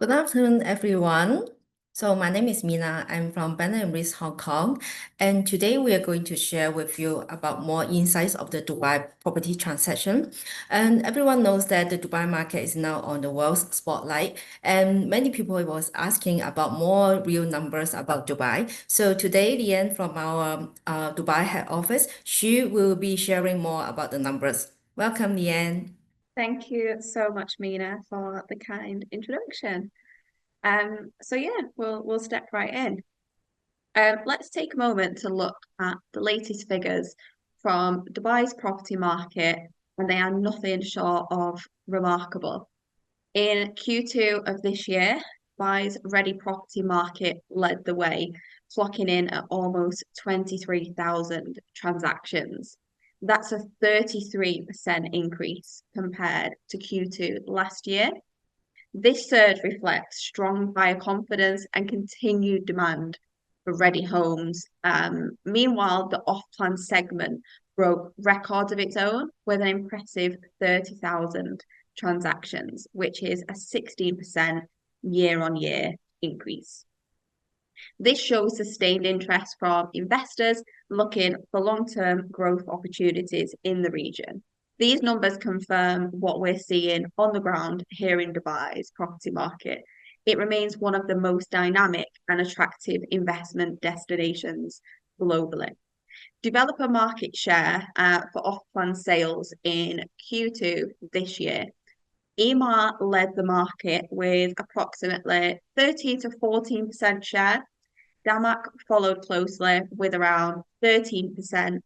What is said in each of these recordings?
Good afternoon, everyone. So my name is Mina. I'm from Benham Reeves Hong Kong, and today we are going to share with you about more insights of the Dubai property transaction. And everyone knows that the Dubai market is now on the world's spotlight, and many people was asking about more real numbers about Dubai. So today, Leanne from our Dubai head office, she will be sharing more about the numbers. Welcome, Leanne. Thank you so much, Mina, for the kind introduction. So yeah, we'll step right in. Let's take a moment to look at the latest figures from Dubai's property market, and they are nothing short of remarkable. In Q2 of this year, Dubai's ready property market led the way, clocking in at almost 23,000 transactions. That's a 33% increase compared to Q2 last year. This surge reflects strong buyer confidence and continued demand for ready homes. Meanwhile, the off-plan segment broke records of its own with an impressive 30,000 transactions, which is a 16% year-on-year increase. This shows sustained interest from investors looking for long-term growth opportunities in the region. These numbers confirm what we're seeing on the ground here in Dubai's property market. It remains one of the most dynamic and attractive investment destinations globally. Developer market share for off-plan sales in Q2 this year. EMA led the market with approximately 13 to 14% share. Damac followed closely with around 13%.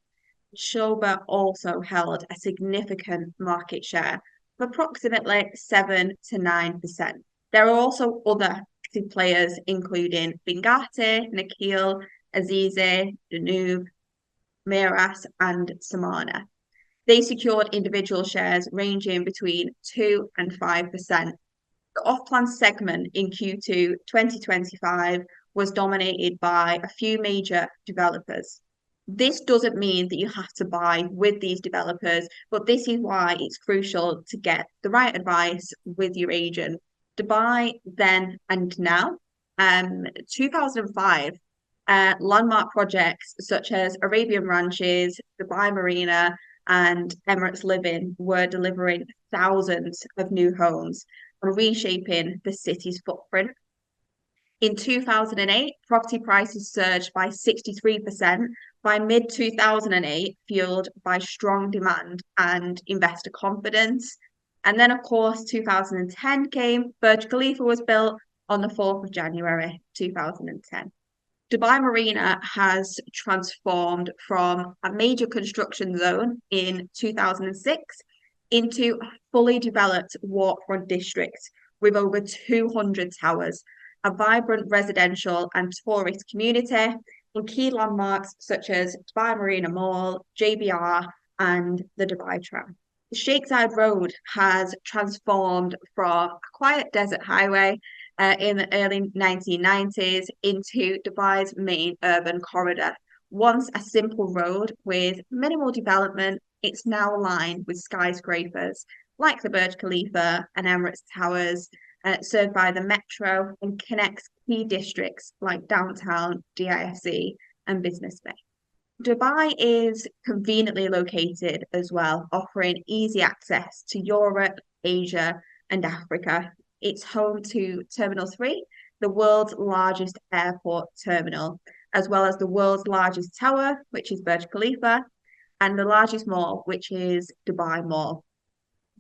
Shoba also held a significant market share of approximately 7 to 9%. There are also other active players, including Bingati, Nakheel, Azizi, Danube, Miras, and Samana. They secured individual shares ranging between 2 and 5%. The off-plan segment in Q2 2025 was dominated by a few major developers. This doesn't mean that you have to buy with these developers, but this is why it's crucial to get the right advice with your agent. Dubai then and now. 2005, landmark projects such as Arabian Ranches, Dubai Marina, and Emirates Living were delivering thousands of new homes and reshaping the city's footprint. In 2008, property prices surged by 63%. By mid-2008, fueled by strong demand and investor confidence. And then, of course, 2010 came. Burj Khalifa was built on the 4th of January, 2010. Dubai Marina has transformed from a major construction zone in 2006 into a fully developed waterfront district with over 200 towers, a vibrant residential and tourist community, and key landmarks such as Dubai Marina Mall, JBR, and the Dubai Tram. The Sheikh Zayed Road has transformed from a quiet desert highway in the early 1990s into Dubai's main urban corridor. Once a simple road with minimal development, it's now aligned with skyscrapers like the Burj Khalifa and Emirates Towers, served by the metro and connects key districts like downtown, DIFC, and Business Bay. Dubai is conveniently located as well, offering easy access to Europe, Asia, and Africa. It's home to Terminal 3, the world's largest airport terminal, as well as the world's largest tower, which is Burj Khalifa, and the largest mall, which is Dubai Mall.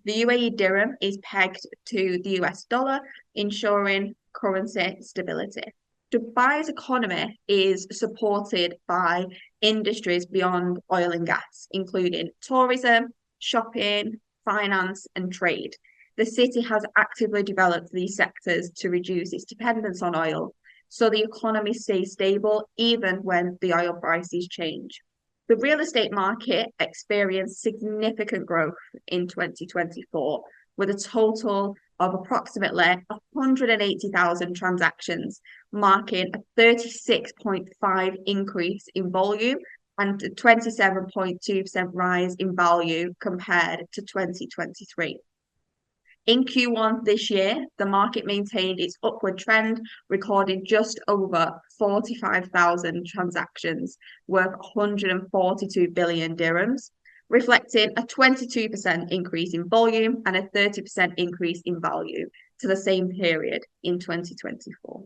The UAE dirham is pegged to the US dollar, ensuring currency stability. Dubai's economy is supported by industries beyond oil and gas, including tourism, shopping, finance, and trade. The city has actively developed these sectors to reduce its dependence on oil, so the economy stays stable even when the oil prices change. The real estate market experienced significant growth in 2024, with a total of approximately 180,000 transactions, marking a 36.5% increase in volume and a 27.2% rise in value compared to 2023. In Q1 this year, the market maintained its upward trend, recording just over 45,000 transactions worth 142 billion dirhams, reflecting a 22% increase in volume and a 30% increase in value to the same period in 2024.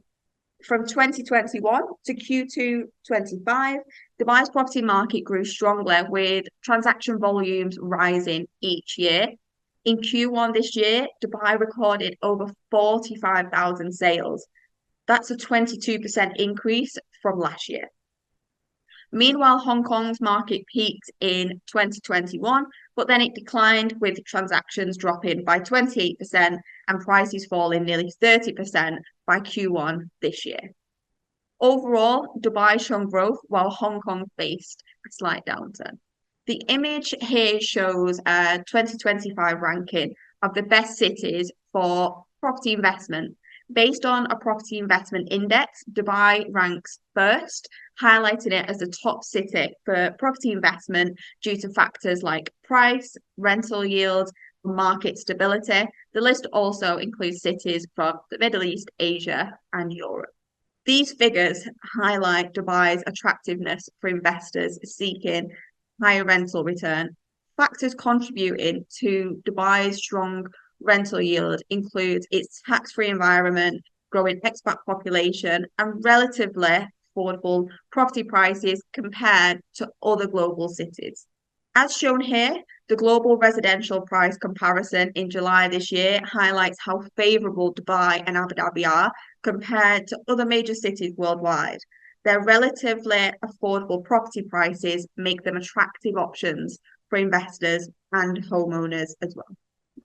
From 2021 to Q2 25, Dubai's property market grew strongly, with transaction volumes rising each year. In Q1 this year, Dubai recorded over 45,000 sales. That's a 22% increase from last year. Meanwhile, Hong Kong's market peaked in 2021, but then it declined, with transactions dropping by 28% and prices falling nearly 30% by Q1 this year. Overall, Dubai showed growth while Hong Kong faced a slight downturn. The image here shows a 2025 ranking of the best cities for property investment. Based on a property investment index, Dubai ranks first, highlighting it as the top city for property investment due to factors like price, rental yield, and market stability. The list also includes cities from the Middle East, Asia, and Europe. These figures highlight Dubai's attractiveness for investors seeking higher rental return. Factors contributing to Dubai's strong rental yield includes its tax-free environment, growing expat population, and relatively affordable property prices compared to other global cities. As shown here, the global residential price comparison in July this year highlights how favourable Dubai and Abu Dhabi are compared to other major cities worldwide. Their relatively affordable property prices make them attractive options for investors and homeowners as well.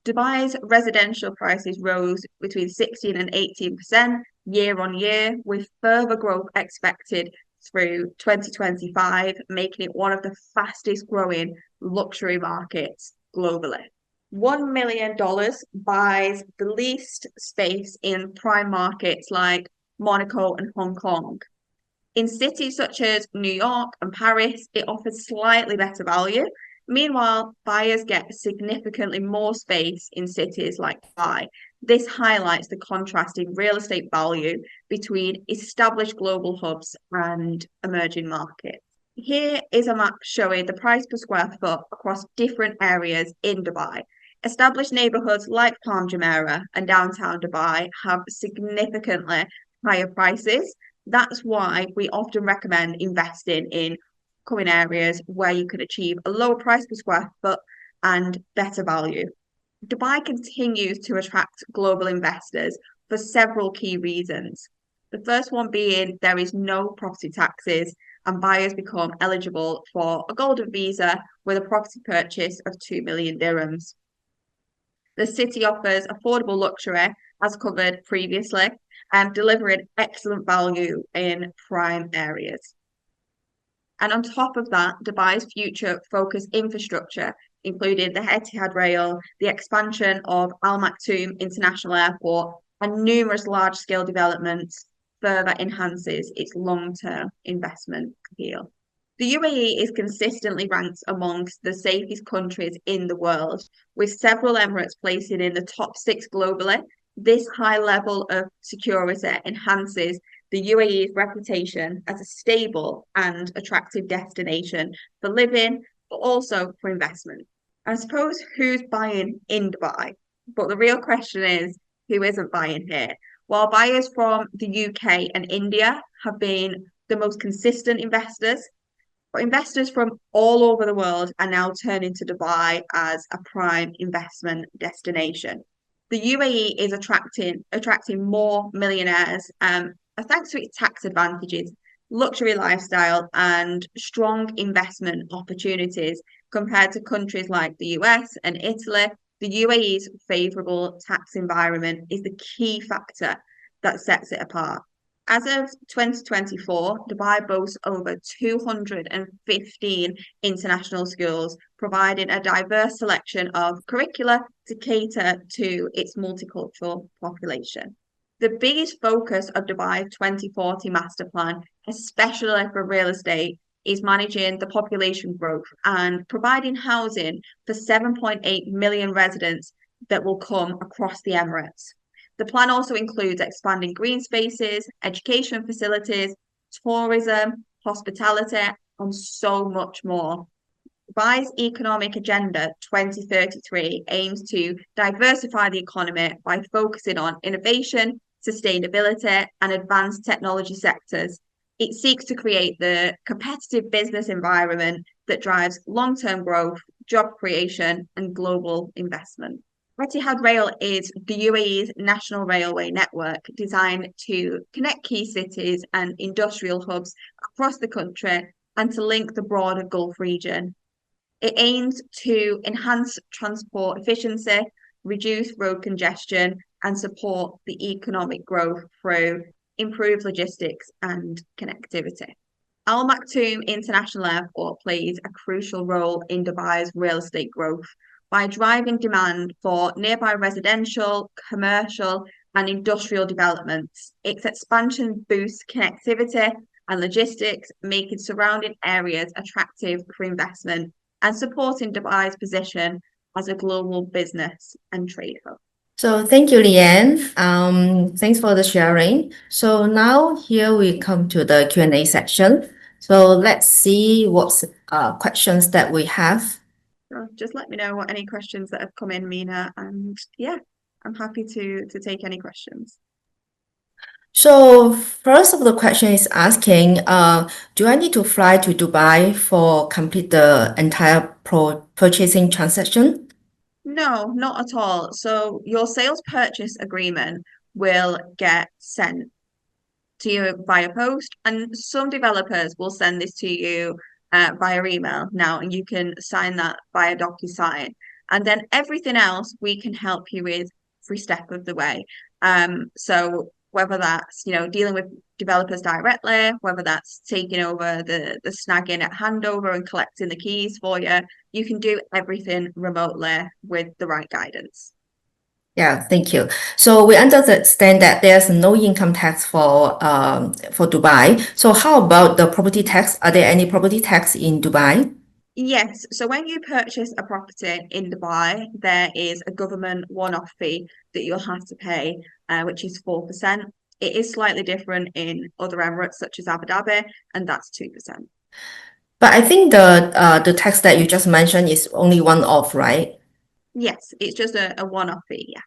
Dubai's residential prices rose between 16 and 18% year on year, with further growth expected through 2025, making it one of the fastest growing luxury markets globally. $1 million buys the least space in prime markets like Monaco and Hong Kong. In cities such as New York and Paris, it offers slightly better value. Meanwhile, buyers get significantly more space in cities like Dubai. This highlights the contrast in real estate value between established global hubs and emerging markets. Here is a map showing the price per square foot across different areas in Dubai. Established neighbourhoods like Palm Jumeirah and downtown Dubai have significantly higher prices. That's why we often recommend investing in coming areas where you can achieve a lower price per square foot and better value. Dubai continues to attract global investors for several key reasons. The first one being there is no property taxes, and buyers become eligible for a Golden Visa with a property purchase of 2 million dirhams. The city offers affordable luxury, as covered previously, and delivering excellent value in prime areas. And on top of that, Dubai's future-focused infrastructure, including the Etihad Rail, the expansion of Al Maktoum International Airport, and numerous large-scale developments, further enhances its long-term investment appeal. The UAE is consistently ranked amongst the safest countries in the world, with several Emirates placing in the top 6 globally. This high level of security enhances the UAE's reputation as a stable and attractive destination for living, but also for investment. I suppose who's buying in Dubai? But the real question is, who isn't buying here? While buyers from the UK and India have been the most consistent investors, but investors from all over the world are now turning to Dubai as a prime investment destination. The UAE is attracting more millionaires thanks to its tax advantages, luxury lifestyle, and strong investment opportunities compared to countries like the US and Italy. The UAE's favourable tax environment is the key factor that sets it apart. As of 2024, Dubai boasts over 215 international schools, providing a diverse selection of curricula to cater to its multicultural population. The biggest focus of Dubai's 2040 master plan, especially for real estate, is managing the population growth and providing housing for 7.8 million residents. that will come across the Emirates. The plan also includes expanding green spaces, education facilities, tourism, hospitality, and so much more. Dubai's Economic Agenda 2033 aims to diversify the economy by focusing on innovation, sustainability, and advanced technology sectors. It seeks to create the competitive business environment that drives long-term growth, job creation, and global investment. Etihad Rail is the UAE's national railway network designed to connect key cities and industrial hubs across the country and to link the broader Gulf region. It aims to enhance transport efficiency, reduce road congestion, and support the economic growth through improved logistics and connectivity. Al Maktoum International Airport plays a crucial role in Dubai's real estate growth by driving demand for nearby residential, commercial, and industrial developments. Its expansion boosts connectivity and logistics, making surrounding areas attractive for investment and supporting Dubai's position as a global business and trade hub. So thank you, Leanne. Thanks for the sharing. So now here we come to the Q&A section. So let's see what questions that we have. So just let me know what any questions that have come in, Mina, and yeah, I'm happy to take any questions. So first of the question is asking, do I need to fly to Dubai for complete the entire purchasing transaction? No, not at all. So your sales purchase agreement will get sent to you via post, and some developers will send this to you via email now, and you can sign that via DocuSign. And then everything else we can help you with every step of the way. So whether that's, dealing with developers directly, whether that's taking over the snagging at handover and collecting the keys for you, you can do everything remotely with the right guidance. Yeah, thank you. So we understand that there's no income tax for Dubai. So how about the property tax? Are there any property tax in Dubai? Yes, so when you purchase a property in Dubai, there is a government one-off fee that you'll have to pay, which is 4%. It is slightly different in other Emirates, such as Abu Dhabi, and that's 2%. But I think the tax that you just mentioned is only one-off, right? Yes, it's just a one-off fee, yeah.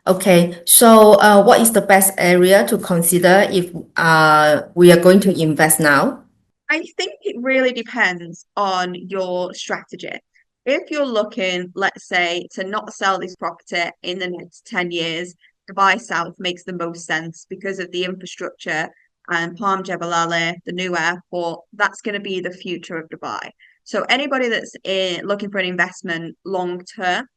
Okay, so what is the best area to consider if we are going to invest now? I think it really depends on your strategy. If you're looking, let's say, to not sell this property in the next 10 years, Dubai South makes the most sense because of the infrastructure and Palm Jebel Ali, the new airport, that's going to be the future of Dubai. So anybody that's looking for an investment long term,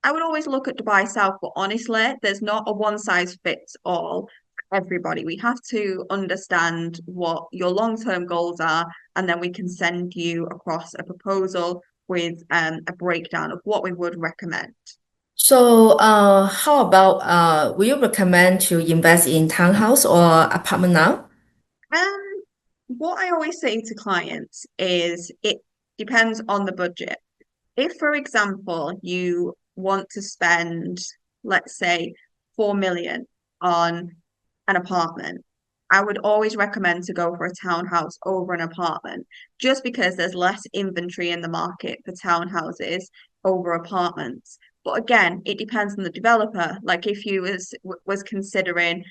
I would always look at Dubai South, but honestly, there's not a one size fits all for everybody. We have to understand what your long-term goals are, and then we can send you across a proposal with a breakdown of what we would recommend. So how about will you recommend to invest in townhouse or apartment now? What I always say to clients is it depends on the budget. If, for example, you want to spend, let's say, 4 million on an apartment, I would always recommend to go for a townhouse over an apartment, just because there's less inventory in the market for townhouses over apartments. But again, it depends on the developer. Like if you was considering,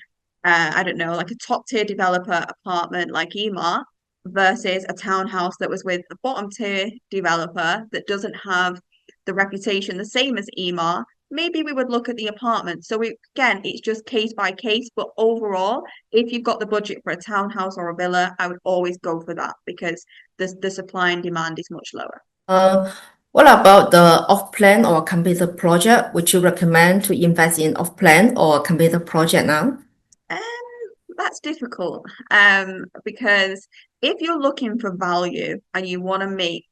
I don't know, like a top tier developer apartment like Ema versus a townhouse that was with a bottom tier developer that doesn't have the reputation the same as Ema, maybe we would look at the apartment. So again, it's just case by case. But overall, if you've got the budget for a townhouse or a villa, I would always go for that because the supply and demand is much lower. What about the off-plan or completed project? Would you recommend to invest in off-plan or completed project now? That's difficult because if you're looking for value and you want to make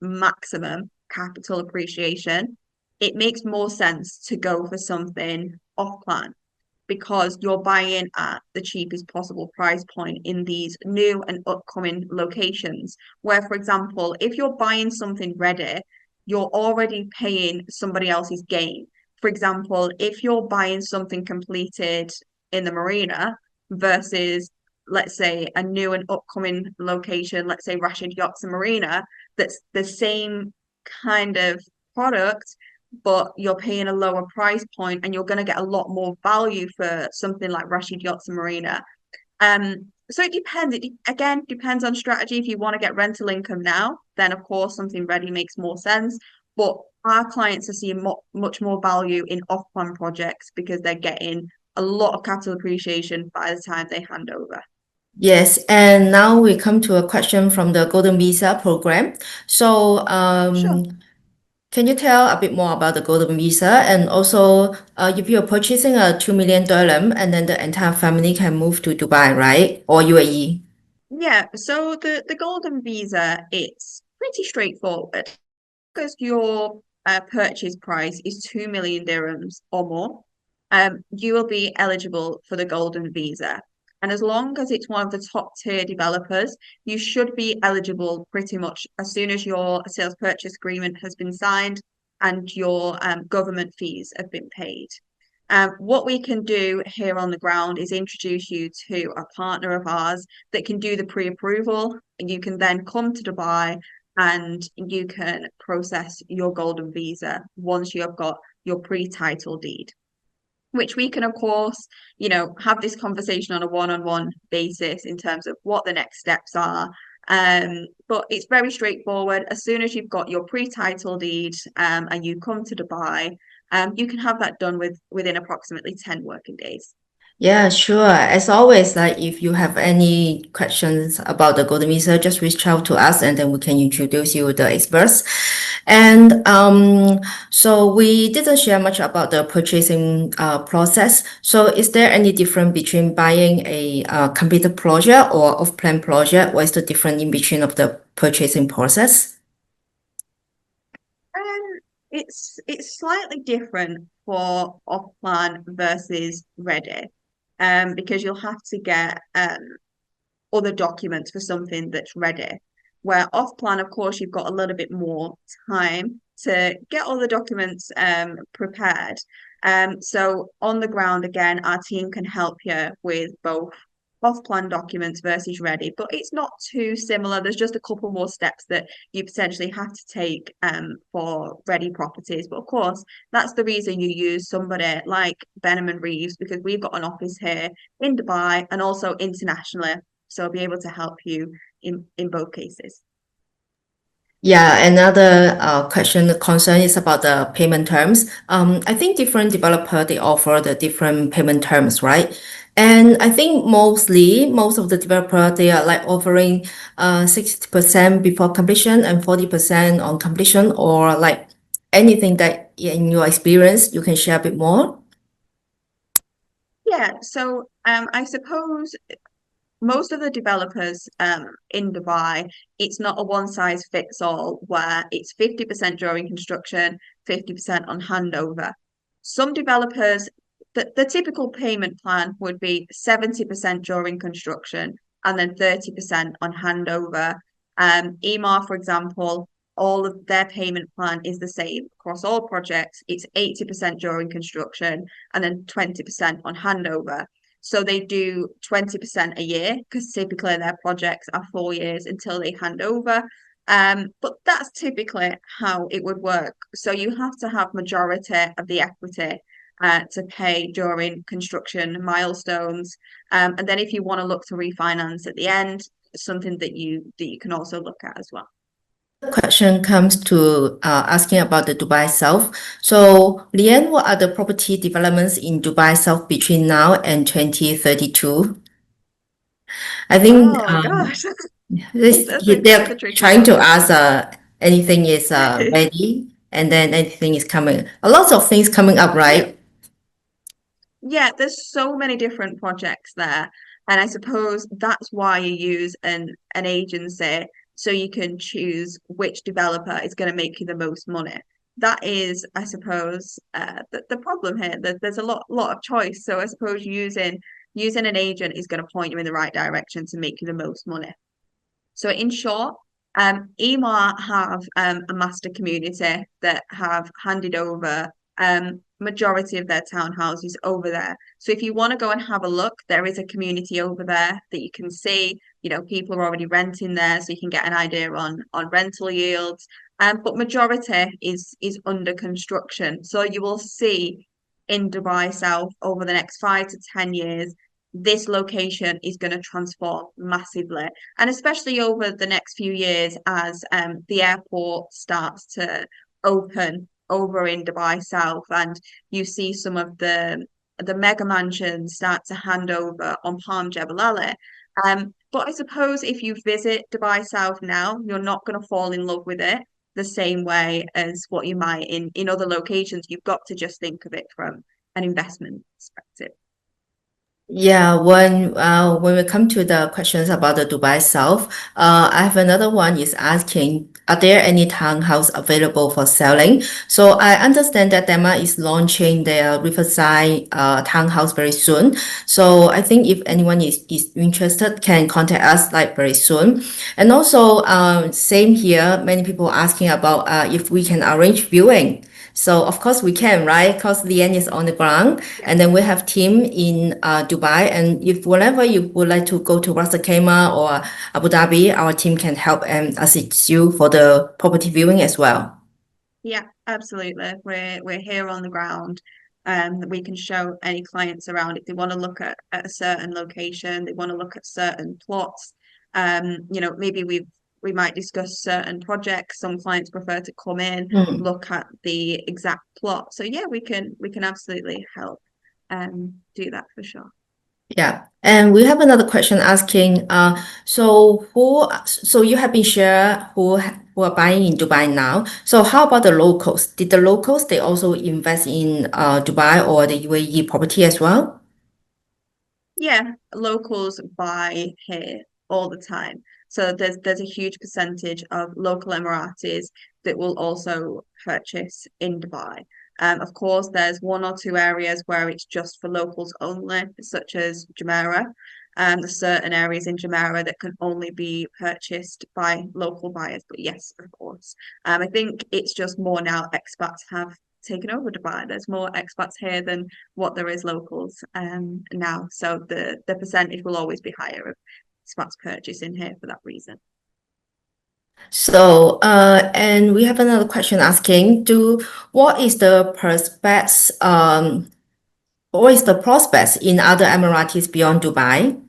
maximum capital appreciation, it makes more sense to go for something off-plan because you're buying at the cheapest possible price point in these new and upcoming locations. Where, for example, if you're buying something ready, you're already paying somebody else's gain for example, if you're buying something completed in the marina versus, let's say, a new and upcoming location, let's say Rashid Yachts and Marina, that's the same kind of product, but you're paying a lower price point and you're going to get a lot more value for something like Rashid Yachts and Marina. So it depends. Again, depends on strategy. If you want to get rental income now, then of course something ready makes more sense. But our clients are seeing much more value in off-plan projects because they're getting a lot of capital appreciation by the time they hand over. Yes, and now we come to a question from the Golden Visa program. So, Sure. can you tell a bit more about the Golden Visa? And also, if you're purchasing a 2 million dirham and then the entire family can move to Dubai, right? Or UAE? Yeah, so the Golden Visa, it's pretty straightforward because your purchase price is 2 million dirhams or more. You will be eligible for the Golden Visa. And as long as it's one of the top tier developers, you should be eligible pretty much as soon as your sales purchase agreement has been signed and your government fees have been paid. What we can do here on the ground is introduce you to a partner of ours that can do the pre-approval. You can then come to Dubai and you can process your Golden Visa once you have got your pre-title deed, which we can, of course, have this conversation on a one-on-one basis in terms of what the next steps are. But it's very straightforward. As soon as you've got your pre-title deed and you come to Dubai, you can have that done within approximately 10 working days. Yeah, sure. As always, like if you have any questions about the Golden Visa, just reach out to us and then we can introduce you the experts. And so we didn't share much about the purchasing process. So is there any difference between buying a completed project or off-plan project? What is the difference in between of the purchasing process? It's slightly different for off-plan versus ready, because you'll have to get other documents for something that's ready. Where off-plan, of course, you've got a little bit more time to get all the documents prepared. So on the ground, again, our team can help you with both off-plan documents versus ready, but it's not too similar. There's just a couple more steps that you potentially have to take for ready properties. But of course, that's the reason you use somebody like Benham and Reeves, because we've got an office here in Dubai and also internationally. So I'll be able to help you in both cases. Yeah, another concern is about the payment terms. I think different developer, they offer the different payment terms, right? And I think most of the developer, they are like offering 60% before completion and 40% on completion, or like anything that in your experience, you can share a bit more. Yeah, so I suppose most of the developers in Dubai, it's not a one size fits all where it's 50% during construction, 50% on handover. Some developers, the typical payment plan would be 70% during construction and then 30% on handover. Emaar, for example, all of their payment plan is the same across all projects. It's 80% during construction and then 20% on handover. So they do 20% a year because typically their projects are 4 years until they hand over. But that's typically how it would work. So you have to have majority of the equity to pay during construction milestones. And then if you want to look to refinance at the end, something that you can also look at as well. Question comes to asking about the Dubai South. So, Leanne, what are the property developments in Dubai South between now and 2032? I think Oh gosh, that's they're a tricky trying one. to ask anything is ready and then anything is coming. A lot of things coming up, Yeah, right? yeah, there's so many different projects there. And I suppose that's why you use an agency so you can choose which developer is going to make you the most money. That is, I suppose, the problem here. There's a lot of choice. So I suppose using an agent is going to point you in the right direction to make you the most money. So in short, Emaar have a master community that have handed over majority of their townhouses over there. So if you want to go and have a look, there is a community over there that you can see. You know, people are already renting there, so you can get an idea on rental yields. But majority is under construction. So you will see in Dubai South over the next 5 to 10 years, this location is going to transform massively. And especially over the next few years as the airport starts to open over in Dubai South, and you see some of the mega mansions start to hand over on Palm Jebel Ali. But I suppose if you visit Dubai South now, you're not going to fall in love with it the same way as what you might in other locations. You've got to just think of it from an investment perspective. Yeah, when we come to the questions about the Dubai South, I have another one is asking, are there any townhouse available for selling? So I understand that Benham is launching their Riverside townhouse very soon. So I think if anyone is interested, can contact us like very soon. And also, same here, many people asking about if we can arrange viewing. So of course we can, right? Because Leanne is on the ground, and then we have team in Dubai. And if whenever you would like to go to Ras Al Khaimah or Abu Dhabi, our team can help and assist you for the property viewing as well. Yeah, absolutely. We're here on the ground. That we can show any clients around if they want to look at a certain location, they want to look at certain plots. You know, maybe we might discuss certain projects. Some clients prefer to come in, look at the exact plot. So yeah, we can absolutely help do that for sure. Yeah, and we have another question asking, so you have been share who are buying in Dubai now. So how about the locals? Did the locals they also invest in Dubai or the UAE property as well? Yeah, locals buy here all the time. So there's a huge percentage of local Emiratis that will also purchase in Dubai. Of course, there's 1 or 2 areas where it's just for locals only, such as Jumeirah. There's certain areas in Jumeirah that can only be purchased by local buyers. But yes, of course. I think it's just more now expats have taken over Dubai. There's more expats here than what there is locals now. So the percentage will always be higher of expats purchasing here for that reason. So, and we have another question asking, what is the prospects in other Emiratis beyond Dubai?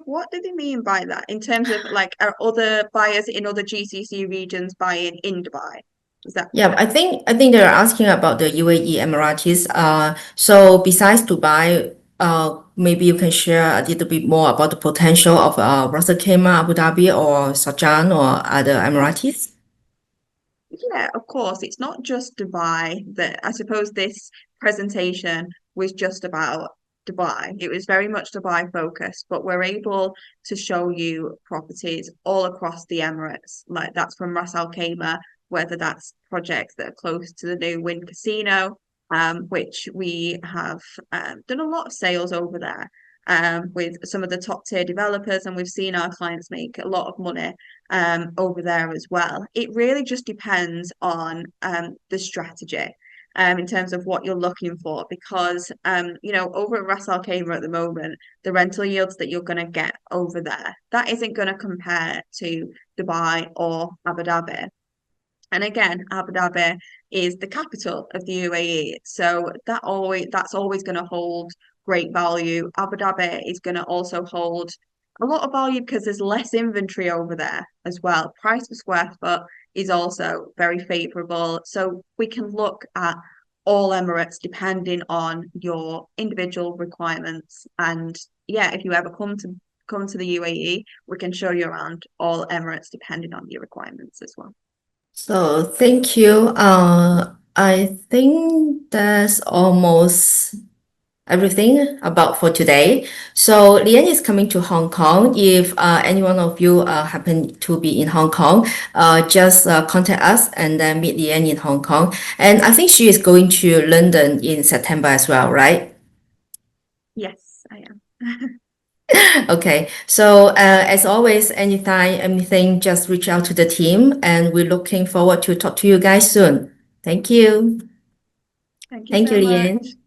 What do they mean by that? In terms of like, are other buyers in other GCC regions buying in Dubai? Is that? Yeah, I think they're asking about the UAE Emiratis. So besides Dubai, maybe you can share a little bit more about the potential of Ras Al Khaimah, Abu Dhabi, or Sharjah or other Emiratis. Yeah, of course. It's not just Dubai. That I suppose this presentation was just about Dubai. It was very much Dubai focused, but we're able to show you properties all across the Emirates. Like that's from Ras Al Khaimah, whether that's projects that are close to the new Wind Casino, which we have done a lot of sales over there. With some of the top tier developers, and we've seen our clients make a lot of money over there as well. It really just depends on the strategy in terms of what you're looking for, because you know, over at Ras Al Khaimah at the moment, the rental yields that you're going to get over there, that isn't going to compare to Dubai or Abu Dhabi. And again, Abu Dhabi is the capital of the UAE, so that's always going to hold great value. Abu Dhabi is going to also hold a lot of value because there's less inventory over there as well. Price per square foot is also very favorable. So we can look at all Emirates depending on your individual requirements. And yeah, if you ever come to the UAE, we can show you around all Emirates depending on your requirements as well. So thank you. I think that's almost everything about for today. So Leanne is coming to Hong Kong. If any one of you happen to be in Hong Kong, just contact us and then meet Leanne in Hong Kong. And I think she is going to London in September as well, right? Yes, I am. Okay, so as always, anytime, anything, just reach out to the team, and we're looking forward to talk to you guys soon. Thank you. Thank you Thank so you, much. Leanne.